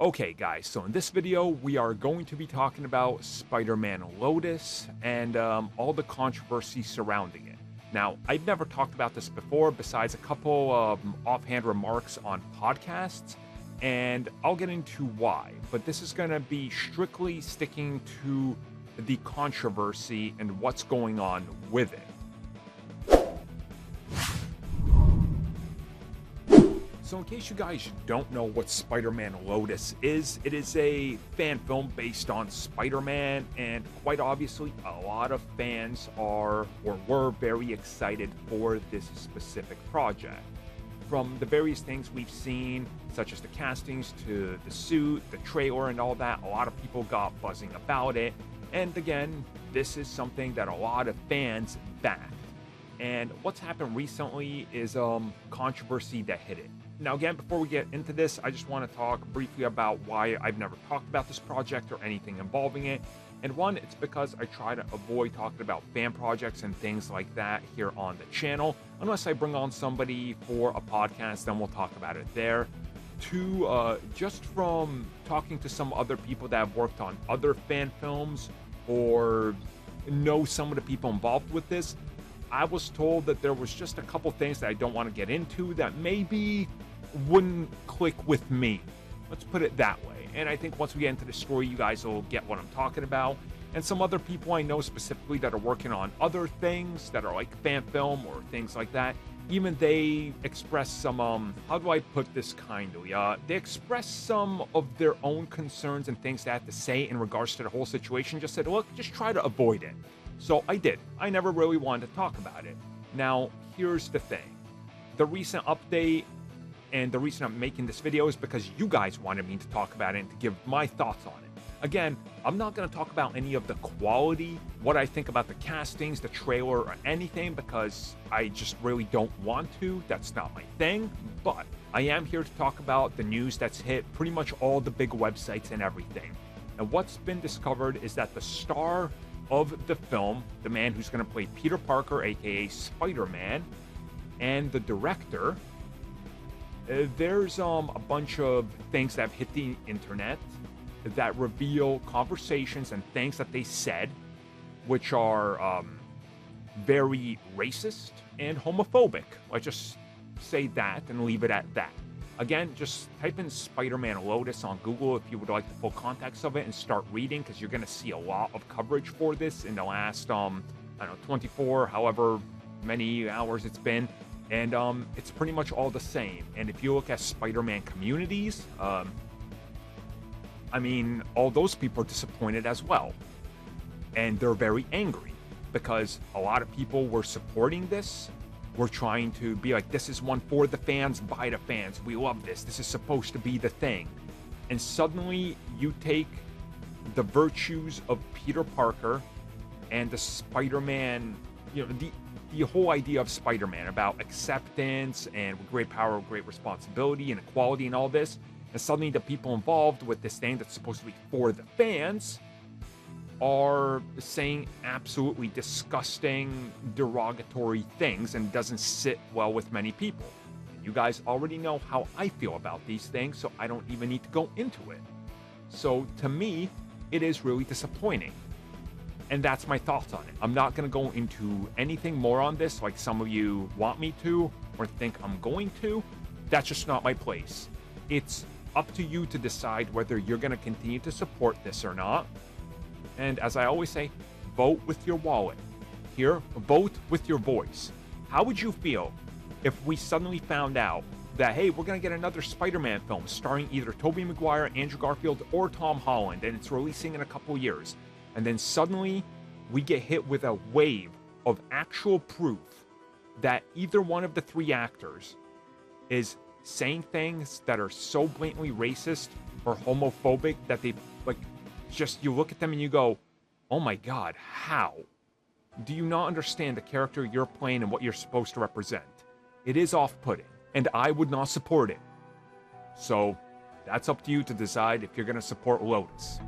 Okay guys, so in this video we are going to be talking about Spider-Man Lotus and all the controversy surrounding it. Now, I've never talked about this before besides a couple offhand remarks on podcasts, and I'll get into why, but this is going to be strictly sticking to the controversy and what's going on with it. So in case you guys don't know what Spider-Man Lotus is, it is a fan film based on Spider-Man, and quite obviously a lot of fans are or were very excited for this specific project. From the various things we've seen, such as the castings to the suit, the trailer and all that, a lot of people got buzzing about it. And again, this is something that a lot of fans backed. And what's happened recently is controversy that hit it. Now again, before we get into this, I just want to talk briefly about why I've never talked about this project or anything involving it. And one, it's because I try to avoid talking about fan projects and things like that here on the channel. Unless I bring on somebody for a podcast, then we'll talk about it there. Two, just from talking to some other people that have worked on other fan films or know some of the people involved with this, I was told that there was just a couple things that I don't want to get into that maybe wouldn't click with me. Let's put it that way. And I think once we get into the story, you guys will get what I'm talking about. And some other people I know specifically that are working on other things that are like fan film or things like that, even they express some, how do I put this kindly? They express some of their own concerns and things they have to say in regards to the whole situation. Just said, look, just try to avoid it. So I did. I never really wanted to talk about it. Now, here's the thing. The recent update and the reason I'm making this video is because you guys wanted me to talk about it and to give my thoughts on it. Again, I'm not going to talk about any of the quality, what I think about the castings, the trailer, or anything, because I just really don't want to. That's not my thing. But I am here to talk about the news that's hit pretty much all the big websites and everything. And what's been discovered is that the star of the film, the man who's going to play Peter Parker, aka Spider-Man, and the director, there's a bunch of things that have hit the internet that reveal conversations and things that they said, which are very racist and homophobic. Let's just say that and leave it at that. Again, just type in Spider-Man Lotus on Google if you would like the full context of it and start reading, because you're going to see a lot of coverage for this in the last, I don't know, 24, however many hours it's been. And it's pretty much all the same. And if you look at Spider-Man communities, I mean, all those people are disappointed as well. And they're very angry because a lot of people were supporting this. We're trying to be like, this is one for the fans, by the fans. We love this. This is supposed to be the thing. And suddenly you take the virtues of Peter Parker and the Spider-Man, you know, the whole idea of Spider-Man about acceptance and with great power, great responsibility and equality and all this. And suddenly the people involved with this thing that's supposed to be for the fans are saying absolutely disgusting, derogatory things, and doesn't sit well with many people. You guys already know how I feel about these things, so I don't even need to go into it. So to me, it is really disappointing. And that's my thoughts on it. I'm not going to go into anything more on this like some of you want me to or think I'm going to. That's just not my place. It's up to you to decide whether you're going to continue to support this or not. And as I always say, vote with your wallet. Here, vote with your voice. How would you feel if we suddenly found out that, hey, we're going to get another Spider-Man film starring either Tobey Maguire, Andrew Garfield, or Tom Holland, and it's releasing in a couple years? And then suddenly we get hit with a wave of actual proof that either one of the three actors is saying things that are so blatantly racist or homophobic that they, like, just, you look at them and you go, oh my God, how? Do you not understand the character you're playing and what you're supposed to represent? It is off-putting, and I would not support it. So that's up to you to decide if you're going to support Lotus.